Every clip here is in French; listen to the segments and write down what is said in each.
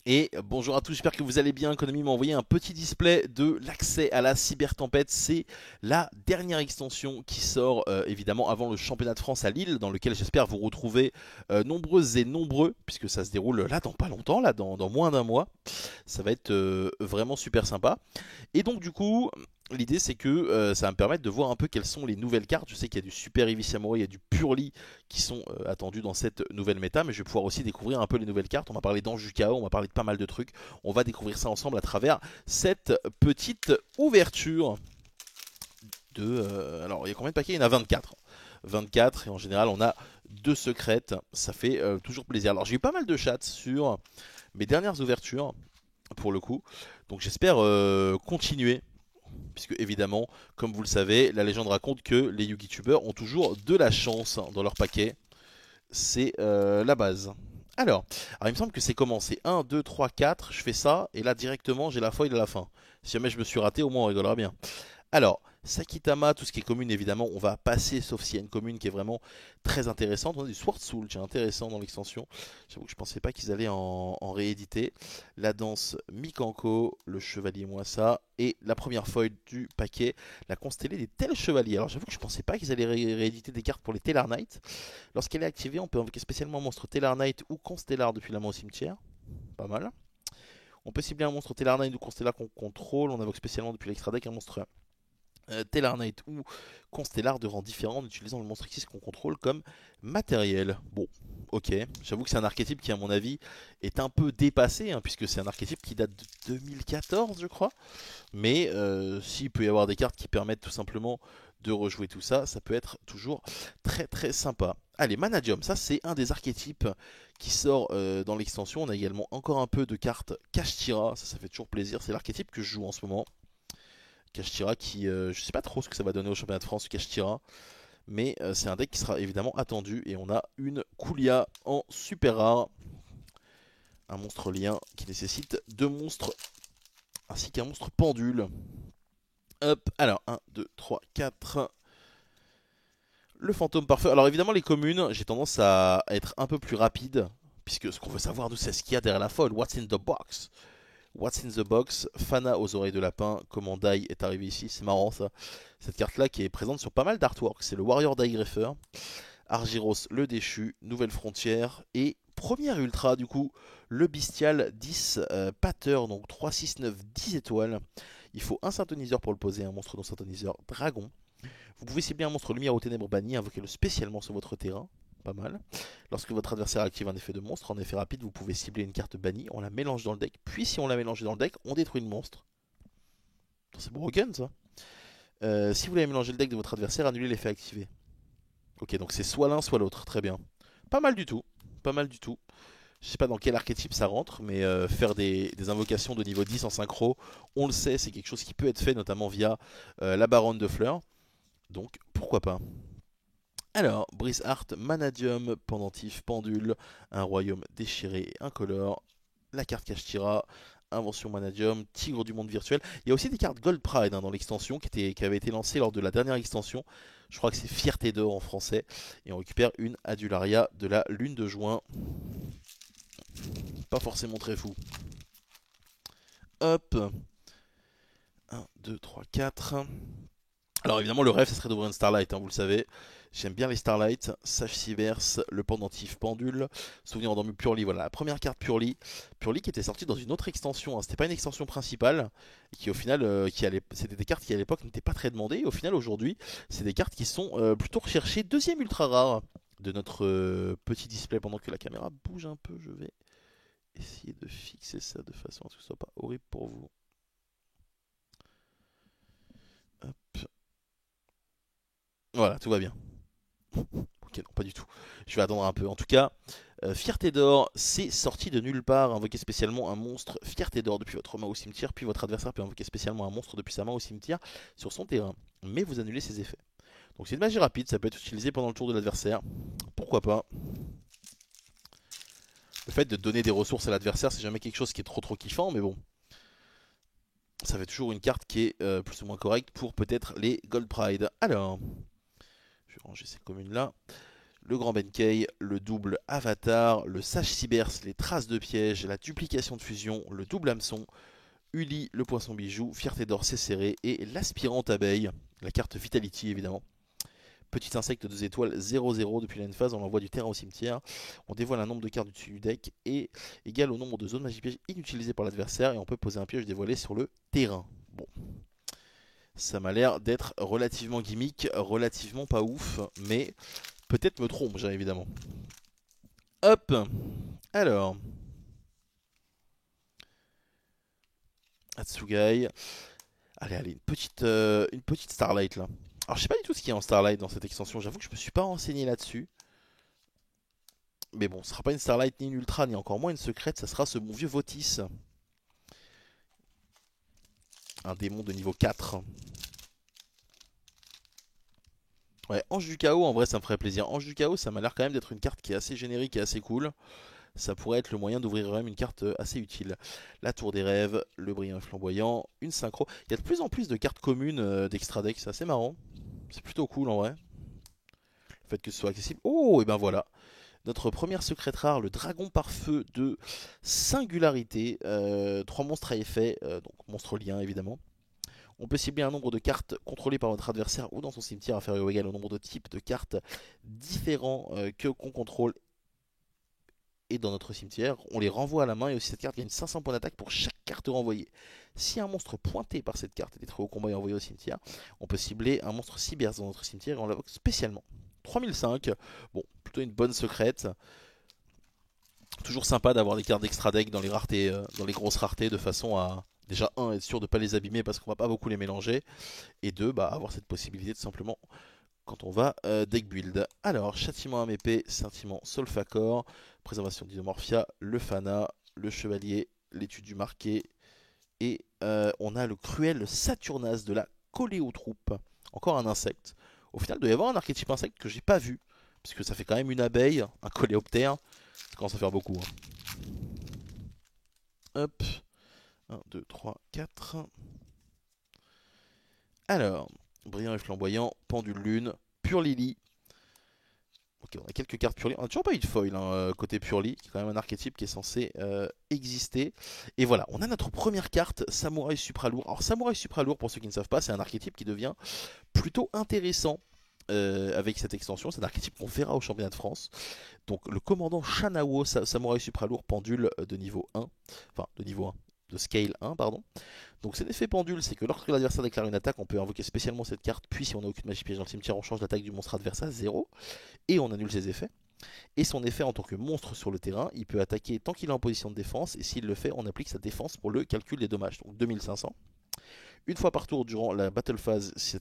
Et bonjour à tous, j'espère que vous allez bien. Konami m'a envoyé un petit display de l'accès à la Cybertempête. C'est la dernière extension qui sort évidemment avant le championnat de France à Lille, dans lequel j'espère vous retrouver nombreuses et nombreux, puisque ça se déroule là dans pas longtemps, là dans moins d'un mois. Ça va être vraiment super sympa. Et donc du coup, l'idée c'est que ça va me permettre de voir un peu quelles sont les nouvelles cartes. Je sais qu'il y a du Super Eevee Samurai, il y a du Purely qui sont attendus dans cette nouvelle méta, mais je vais pouvoir aussi découvrir un peu les nouvelles cartes. On va parler d'Ange du Chaos, on va parler de pas mal de trucs. On va découvrir ça ensemble à travers cette petite ouverture de... alors il y a combien de paquets? Il y en a 24. 24 et en général on a deux secrètes, ça fait toujours plaisir. Alors j'ai eu pas mal de chats sur mes dernières ouvertures pour le coup, donc j'espère continuer puisque évidemment, comme vous le savez, la légende raconte que les Yugi-tubeurs ont toujours de la chance dans leur paquet. C'est la base. Alors, il me semble que c'est commencé 1, 2, 3, 4, je fais ça, et là directement j'ai la foil à la fin. Si jamais je me suis raté, au moins on rigolera bien. Alors, Sakitama, tout ce qui est commune, évidemment, on va passer, sauf s'il y a une commune qui est vraiment très intéressante. On a du Sword Soul, qui est intéressant dans l'extension. J'avoue que je pensais pas qu'ils allaient en rééditer. La danse Mikanko, le chevalier Moissa, et la première foil du paquet, la constellée des tels chevaliers. Alors j'avoue que je pensais pas qu'ils allaient rééditer des cartes pour les Tellar Knight. Lorsqu'elle est activée, on peut invoquer spécialement un monstre Tellar Knight ou Constellar depuis la main au cimetière. Pas mal. On peut cibler un monstre Tellar Knight ou Constellar qu'on contrôle. On invoque spécialement depuis l'extra deck un monstre Tellar Knight ou Constellar de rang différent en utilisant le monstre X qu'on contrôle comme matériel. Bon, ok, j'avoue que c'est un archétype qui à mon avis est un peu dépassé, hein, puisque c'est un archétype qui date de 2014 je crois. Mais s'il peut y avoir des cartes qui permettent tout simplement de rejouer tout ça, ça peut être toujours très très sympa. Allez, Manadium, ça c'est un des archétypes qui sort dans l'extension. On a également encore un peu de cartes Kashtira, ça fait toujours plaisir, c'est l'archétype que je joue en ce moment. Kashtira qui, je sais pas trop ce que ça va donner au championnat de France, Kashtira, mais c'est un deck qui sera évidemment attendu et on a une Kulia en super rare, un monstre lien qui nécessite deux monstres ainsi qu'un monstre pendule. Hop, alors 1, 2, 3, 4. Le fantôme parfait. Alors évidemment les communes, j'ai tendance à être un peu plus rapide, puisque ce qu'on veut savoir nous c'est ce qu'il y a derrière la folle. What's in the box? What's in the box? Fana aux oreilles de lapin. Comment Dai est arrivé ici? C'est marrant ça. Cette carte là qui est présente sur pas mal d'artworks. C'est le Warrior Dai Greffer. Argyros le déchu. Nouvelle frontière. Et première ultra du coup. Le bestial 10 patter. Donc 3, 6, 9, 10 étoiles. Il faut un synthoniseur pour le poser. Un monstre non synthoniseur dragon. Vous pouvez cibler un monstre lumière aux ténèbres banni. Invoquez-le spécialement sur votre terrain. Pas mal. Lorsque votre adversaire active un effet de monstre, en effet rapide, vous pouvez cibler une carte bannie, on la mélange dans le deck, puis si on l'a mélangé dans le deck, on détruit le monstre. C'est broken ça. Si vous l'avez mélangé le deck de votre adversaire, annulez l'effet activé. Ok, donc c'est soit l'un, soit l'autre, très bien. Pas mal du tout, pas mal du tout. Je sais pas dans quel archétype ça rentre, mais faire des invocations de niveau 10 en synchro, on le sait, c'est quelque chose qui peut être fait, notamment via la baronne de fleurs. Donc pourquoi pas. Alors, Brise Art, Manadium, Pendentif, Pendule, un royaume déchiré et incolore, la carte Kashtira, Invention Manadium, Tigre du monde virtuel. Il y a aussi des cartes Gold Pride hein, dans l'extension qui avaient été lancées lors de la dernière extension. Je crois que c'est Fierté d'or en français. Et on récupère une Adularia de la lune de juin. Pas forcément très fou. Hop. 1, 2, 3, 4. Alors évidemment le rêve ça serait d'ouvrir une Starlight, hein, vous le savez. J'aime bien les Starlight, Sage Siverse, le pendentif Pendule, Souvenir endormi Purely, voilà la première carte Purely. Purely qui était sortie dans une autre extension, hein. C'était pas une extension principale, et qui au final, c'était des cartes qui à l'époque n'étaient pas très demandées, et au final aujourd'hui, c'est des cartes qui sont plutôt recherchées. Deuxième ultra rare de notre petit display pendant que la caméra bouge un peu, je vais essayer de fixer ça de façon à ce que ce soit pas horrible pour vous. Hop. Voilà, tout va bien. Ok, non, pas du tout. Je vais attendre un peu. En tout cas, Fierté d'or, c'est sorti de nulle part. Invoquez spécialement un monstre Fierté d'or depuis votre main au cimetière, puis votre adversaire peut invoquer spécialement un monstre depuis sa main au cimetière sur son terrain. Mais vous annulez ses effets. Donc c'est une magie rapide, ça peut être utilisé pendant le tour de l'adversaire. Pourquoi pas. Le fait de donner des ressources à l'adversaire, c'est jamais quelque chose qui est trop kiffant, mais bon. Ça fait toujours une carte qui est plus ou moins correcte pour peut-être les Gold Pride. Alors, je vais ranger ces communes là. le grand Benkei, le double Avatar, le Sage Cybers, les traces de piège, la duplication de fusion, le double hameçon, Uli, le poisson bijou, Fierté d'or, c'est serré, et l'aspirante abeille, la carte Vitality évidemment. Petit insecte 2 étoiles 0-0 depuis la phase, on l'envoie du terrain au cimetière. On dévoile un nombre de cartes du deck et égal au nombre de zones magie piège inutilisées par l'adversaire et on peut poser un piège dévoilé sur le terrain. Bon, ça m'a l'air d'être relativement gimmick, relativement pas ouf, mais peut-être me trompe, j'ai évidemment. Hop, alors, Atsugai. Allez, une petite Starlight là. Alors, je sais pas du tout ce qu'il y a en Starlight dans cette extension, j'avoue que je me suis pas renseigné là-dessus. Mais bon, ce sera pas une Starlight ni une Ultra, ni encore moins une secrète, ça sera ce bon vieux Votis. Un démon de niveau 4. Ouais, Ange du Chaos, en vrai ça me ferait plaisir. Ange du Chaos, ça m'a l'air quand même d'être une carte qui est assez générique et assez cool. Ça pourrait être le moyen d'ouvrir quand même une carte assez utile. La Tour des Rêves, le Brillant et Flamboyant, une Synchro. Il y a de plus en plus de cartes communes d'extra deck, c'est assez marrant. C'est plutôt cool en vrai. Le fait que ce soit accessible. Oh, et ben voilà. Notre première secrète rare, le Dragon par feu de Singularité. 3 monstres à effet, donc monstres liens évidemment. On peut cibler un nombre de cartes contrôlées par notre adversaire ou dans son cimetière inférieur ou égal au nombre de types de cartes différents qu'on contrôle et dans notre cimetière. On les renvoie à la main et aussi cette carte gagne 500 points d'attaque pour chaque carte renvoyée. Si un monstre pointé par cette carte est détruit au combat et envoyé au cimetière, on peut cibler un monstre cybers dans notre cimetière et on l'invoque spécialement. 3005, bon, plutôt une bonne secrète. Toujours sympa d'avoir des cartes d'extra deck dans les raretés, dans les grosses raretés, de façon à déjà un être sûr de ne pas les abîmer parce qu'on va pas beaucoup les mélanger, et deux, bah, avoir cette possibilité tout simplement quand on va deck build. Alors, châtiment à épée, sentiment Solfacor, préservation d'Inomorphia, le Fana, le Chevalier, l'étude du marqué, et on a le cruel Saturnas de la Coléotrope. Encore un insecte. Au final, il doit y avoir un archétype insecte que j'ai pas vu, puisque ça fait quand même une abeille, un coléoptère, ça commence à faire beaucoup. Hein. Hop, 1, 2, 3, 4. Alors, brillant et flamboyant, pendule lune, pure lily. Ok, on a quelques cartes Purely. On n'a toujours pas eu de foil hein, côté Purely, qui est quand même un archétype qui est censé exister. Et voilà, on a notre première carte, Samouraï Supralourd. Alors, Samouraï Supralourd, pour ceux qui ne savent pas, c'est un archétype qui devient plutôt intéressant avec cette extension. C'est un archétype qu'on verra au championnat de France. Donc, le commandant Shanao, Samouraï Supralourd, pendule de niveau 1. Enfin, de niveau 1. De scale 1, pardon. Donc c'est l'effet pendule, c'est que lorsque l'adversaire déclare une attaque, on peut invoquer spécialement cette carte, puis si on n'a aucune magie piège dans le cimetière, on change l'attaque du monstre adverse à 0, et on annule ses effets. Et son effet en tant que monstre sur le terrain, il peut attaquer tant qu'il est en position de défense, et s'il le fait, on applique sa défense pour le calcul des dommages, donc 2500. Une fois par tour durant la battle phase, si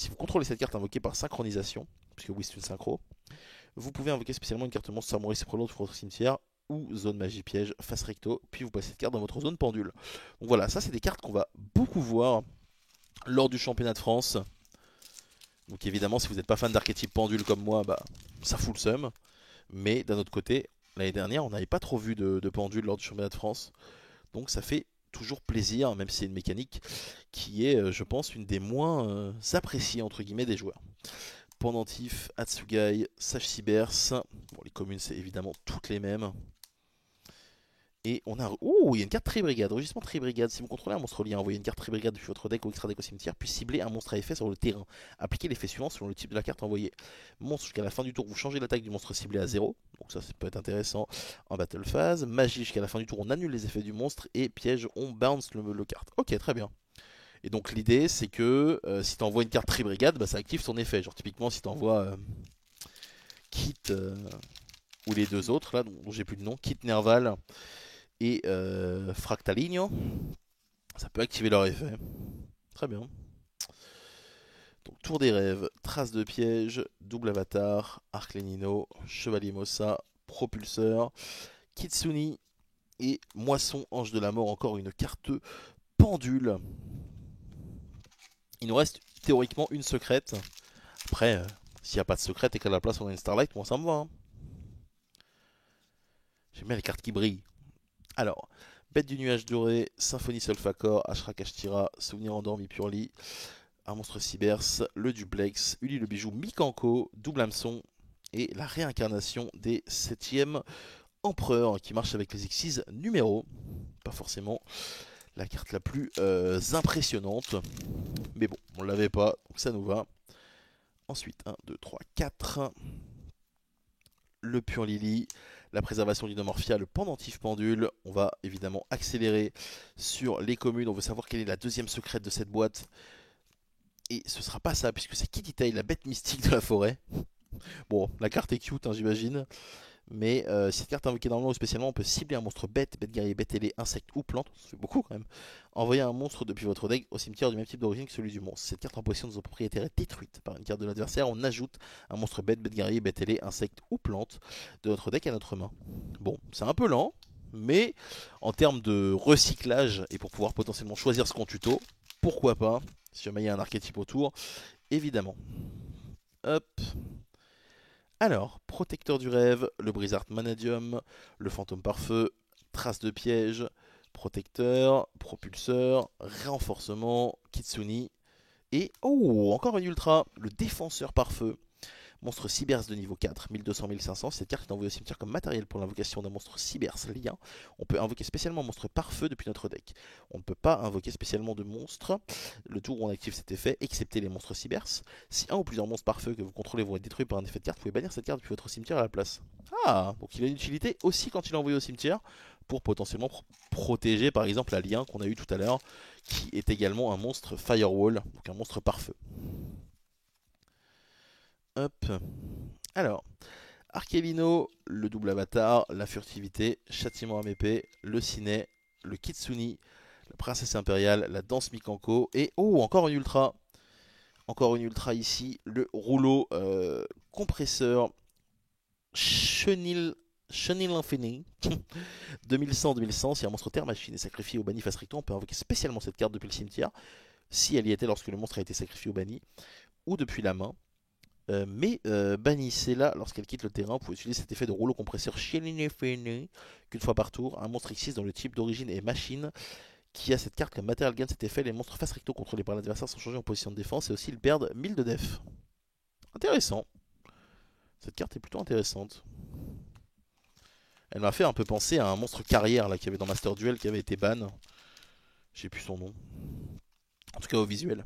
vous contrôlez cette carte invoquée par synchronisation, puisque oui c'est une synchro, vous pouvez invoquer spécialement une carte monstre Samouraï Supralourd sur votre cimetière, ou zone magie piège face recto, puis vous passez cette carte dans votre zone pendule. Donc voilà, ça c'est des cartes qu'on va beaucoup voir lors du championnat de France. Donc évidemment, si vous n'êtes pas fan d'archétype pendule comme moi, bah ça fout le seum. Mais d'un autre côté, l'année dernière, on n'avait pas trop vu de pendule lors du championnat de France. Donc ça fait toujours plaisir, même si c'est une mécanique qui est, je pense, une des moins appréciées entre guillemets des joueurs. Pendentif, Atsugai, Sage Cybers. Bon, les communes, c'est évidemment toutes les mêmes. Et on a. Ouh, il y a une carte Tribrigade. Rugissement Tribrigade. Si vous contrôlez un monstre lien, envoyez une carte Tribrigade depuis votre deck ou extra deck au cimetière, puis ciblez un monstre à effet sur le terrain. Appliquez l'effet suivant selon le type de la carte envoyée. Monstre jusqu'à la fin du tour, vous changez l'attaque du monstre ciblé à 0. Donc ça peut être intéressant en battle phase. Magie jusqu'à la fin du tour, on annule les effets du monstre. Et piège, on bounce le carte. Ok, très bien. Et donc l'idée c'est que si tu envoies une carte Tribrigade, bah, ça active son effet. Genre typiquement si tu envoies Kit ou les deux autres là, dont j'ai plus de nom, Kit Nerval et Fractaligno, ça peut activer leur effet. Très bien. Donc Tour des Rêves, Trace de Piège, Double Avatar, Arc Lénino, Chevalier Mossa, Propulseur, Kitsuni et Moisson Ange de la Mort, encore une carte pendule. Il nous reste théoriquement une secrète. Après, s'il n'y a pas de secrète et qu'à la place on a une Starlight, moi ça me va. Hein. J'aime bien les cartes qui brillent. Alors, Bête du nuage doré, Symphonie Solfacor, Ashra Kashtira, Souvenir endormi Purely, un monstre Cybers, le duplex, Uli le bijou, Mikanko, double hameçon et la réincarnation des 7e empereurs qui marche avec les Xyz numéros. Pas forcément la carte la plus impressionnante, mais bon, on l'avait pas, donc ça nous va. Ensuite, 1, 2, 3, 4. Le Pur Lily, la préservation d'Inomorphia, le pendentif pendule. On va évidemment accélérer sur les communes. On veut savoir quelle est la deuxième secrète de cette boîte. Et ce sera pas ça, puisque c'est Kitty Tail, la bête mystique de la forêt. Bon, la carte est cute, hein, j'imagine. Mais si cette carte est invoquée normalement ou spécialement, on peut cibler un monstre bête, bête guerrier, bête ailé, insecte ou plante. Ça fait beaucoup quand même. Envoyer un monstre depuis votre deck au cimetière du même type d'origine que celui du monstre. Cette carte en possession de son propriétaire est détruite par une carte de l'adversaire. On ajoute un monstre bête, bête guerrier, bête ailé, insecte ou plante de notre deck à notre main. Bon, c'est un peu lent, mais en termes de recyclage et pour pouvoir potentiellement choisir ce qu'on tuto, pourquoi pas, si jamais il y a un archétype autour, évidemment. Hop. Alors, protecteur du rêve, le Blizzard Manadium, le fantôme pare-feu, trace de piège, protecteur, propulseur, renforcement, Kitsuni, et oh, encore une ultra, le défenseur pare-feu. Monstre Cybers de niveau 4, 1200-1500. Cette carte est envoyée au cimetière comme matériel pour l'invocation d'un monstre Cybers lien. On peut invoquer spécialement un monstre pare-feu depuis notre deck. On ne peut pas invoquer spécialement de monstre le tour où on active cet effet, excepté les monstres Cybers. Si un ou plusieurs monstres pare-feu que vous contrôlez vont être détruits par un effet de carte, vous pouvez bannir cette carte depuis votre cimetière à la place. Ah, donc il a une utilité aussi quand il est envoyé au cimetière, pour potentiellement protéger par exemple la lien qu'on a eu tout à l'heure, qui est également un monstre Firewall, donc un monstre pare-feu. Hop. Alors, Archelino, le double avatar, la furtivité, châtiment à épée, le ciné, le kitsuni, la princesse impériale, la danse Mikanko, et oh, encore une ultra. Encore une ultra ici, le rouleau compresseur Chenil Infini. 2100-2100, si un monstre terre machine est sacrifié au banni face recto, on peut invoquer spécialement cette carte depuis le cimetière, si elle y était lorsque le monstre a été sacrifié au banni, ou depuis la main. Bannissez-la lorsqu'elle quitte le terrain. Vous pouvez utiliser cet effet de rouleau compresseur qu'une fois par tour. Un monstre X6 dont le type d'origine est machine qui a cette carte comme matériel gain de cet effet. Les monstres face recto contrôlés par l'adversaire sont changés en position de défense et aussi ils perdent 1000 de def. Intéressant. Cette carte est plutôt intéressante. Elle m'a fait un peu penser à un monstre carrière là qu'il y avait dans Master Duel qui avait été ban. J'ai plus son nom. En tout cas au visuel.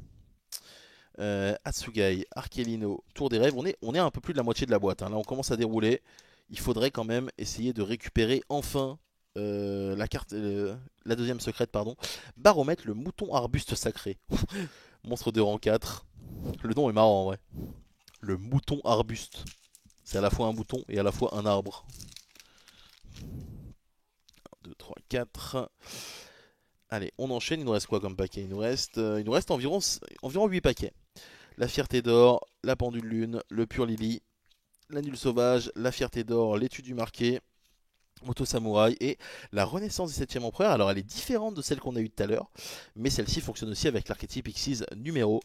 Atsugai, Archelino, Tour des Rêves, on est à un peu plus de la moitié de la boîte, hein. Là on commence à dérouler. Il faudrait quand même essayer de récupérer enfin la carte, la deuxième secrète, pardon. Baromètre, le mouton arbuste sacré. Monstre de rang 4. Le nom est marrant en vrai. Le mouton arbuste. C'est à la fois un mouton et à la fois un arbre. 1, 2, 3, 4. Allez, on enchaîne. Il nous reste quoi comme paquet? Il nous reste environ 8 paquets. La fierté d'or, la pendule lune, le pur lily, l'annule sauvage, la fierté d'or, l'étude du marqué, Moto Samouraï et la renaissance des 7e empereurs. Alors elle est différente de celle qu'on a eue tout à l'heure, mais celle-ci fonctionne aussi avec l'archétype Xyz numéro.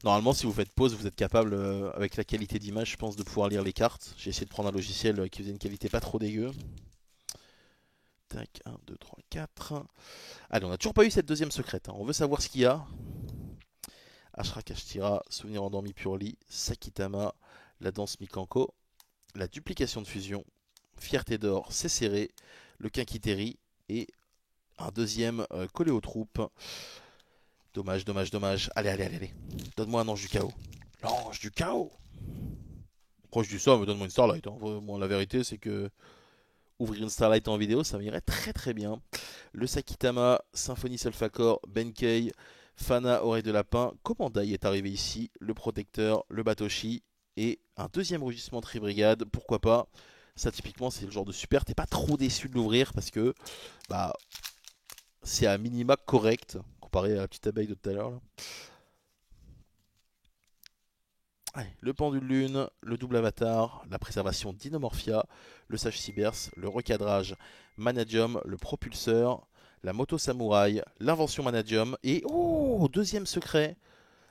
Normalement, si vous faites pause, vous êtes capable, avec la qualité d'image, je pense, de pouvoir lire les cartes. J'ai essayé de prendre un logiciel qui faisait une qualité pas trop dégueu. Tac, 1, 2, 3, 4. Allez, on n'a toujours pas eu cette deuxième secrète, hein. On veut savoir ce qu'il y a. Ashra Kashtira, Souvenir endormi Purli, Sakitama, la danse Mikanko, la duplication de fusion, Fierté d'or, c'est serré, le Kinkiteri et un deuxième collé aux troupes. Dommage, dommage, dommage. Allez, allez, allez, allez. Donne-moi un ange du chaos. L'ange du chaos. Pourquoi je dis ça, mais donne-moi une Starlight, hein. Moi, la vérité, c'est que ouvrir une Starlight en vidéo, ça m'irait très très bien. Le Sakitama, Symphonie Solfacor, Benkei, Fana, Oreille de Lapin, Commandai est arrivé ici, le Protecteur, le Batoshi et un deuxième rugissement Tribrigade, pourquoi pas. Ça typiquement c'est le genre de super, t'es pas trop déçu de l'ouvrir parce que bah c'est à minima correct comparé à la petite abeille de tout à l'heure. Le pendule lune, le double avatar, la préservation d'Inomorphia, le sage Cybers, le recadrage Manadium, le propulseur, la moto samouraï, l'invention Manadium et oh, deuxième secret.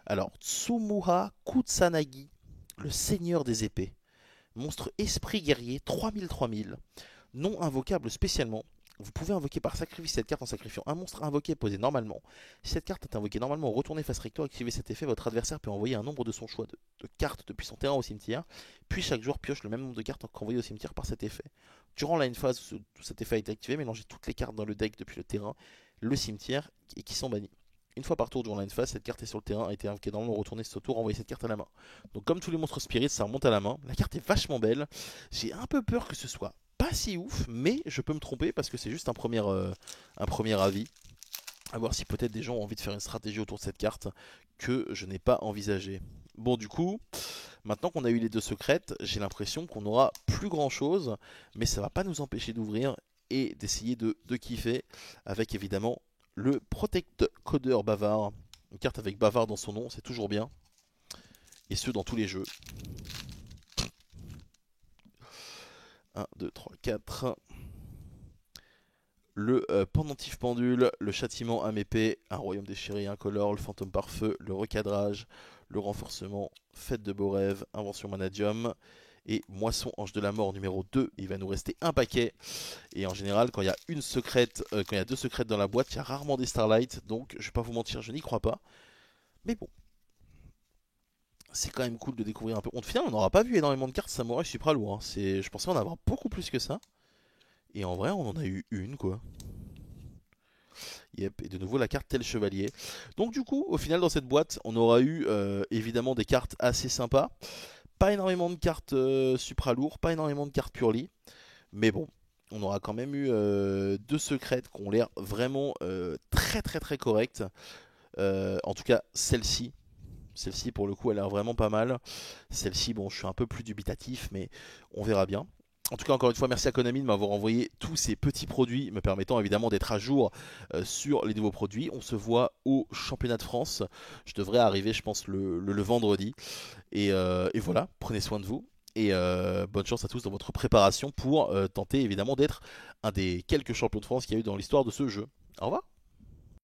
Alors Tsumuha Kutsanagi, le seigneur des épées, monstre esprit guerrier 3000-3000, non invocable spécialement. Vous pouvez invoquer par sacrifice cette carte en sacrifiant un monstre invoqué posé normalement. Si cette carte est invoquée normalement, retournez face recto, activez cet effet, votre adversaire peut envoyer un nombre de son choix de cartes depuis son terrain au cimetière, puis chaque joueur pioche le même nombre de cartes qu'envoyé au cimetière par cet effet. Durant la phase où cet effet a été activé, mélangez toutes les cartes dans le deck depuis le terrain, le cimetière et qui sont bannies. Une fois par tour durant la phase, cette carte est sur le terrain, a été invoquée normalement, retournez ce tour, envoyez cette carte à la main. Donc comme tous les monstres spirits, ça remonte à la main. La carte est vachement belle. J'ai un peu peur que ce soit pas si ouf, mais je peux me tromper parce que c'est juste un premier avis. À voir si peut-être des gens ont envie de faire une stratégie autour de cette carte que je n'ai pas envisagée. Bon, du coup, maintenant qu'on a eu les deux secrètes, j'ai l'impression qu'on n'aura plus grand chose, mais ça va pas nous empêcher d'ouvrir et d'essayer de kiffer avec évidemment le Protect Coder Bavard. Une carte avec Bavard dans son nom, c'est toujours bien. Et ce dans tous les jeux. 1, 2, 3, 4. Le pendentif pendule, le châtiment âme épée, un royaume déchiré, incolore, le fantôme par feu, le recadrage, le renforcement, fête de beaux rêves, invention manadium et moisson ange de la mort numéro 2. Il va nous rester un paquet. Et en général, quand il y a une secrète, quand il y a deux secrètes dans la boîte, il y a rarement des Starlight. Donc je vais pas vous mentir, je n'y crois pas. Mais bon, c'est quand même cool de découvrir un peu. Au final, on n'aura pas vu énormément de cartes Samouraï Supra lourd. Hein. Je pensais en avoir beaucoup plus que ça. Et en vrai, on en a eu une quoi. Yep, et de nouveau la carte tel chevalier. Donc du coup, au final dans cette boîte, on aura eu évidemment des cartes assez sympas. Pas énormément de cartes supra lourd, pas énormément de cartes purely. Mais bon, on aura quand même eu deux secrètes qui ont l'air vraiment très très très correctes. En tout cas, celle-ci. Celle-ci pour le coup, elle a l'air vraiment pas mal. Celle-ci, bon, je suis un peu plus dubitatif, mais on verra bien. En tout cas, encore une fois, merci à Konami de m'avoir envoyé tous ces petits produits, me permettant évidemment d'être à jour sur les nouveaux produits. On se voit au championnat de France. Je devrais arriver, je pense, le vendredi. Et voilà, prenez soin de vous. Et bonne chance à tous dans votre préparation pour tenter évidemment d'être un des quelques champions de France qu'il y a eu dans l'histoire de ce jeu. Au revoir.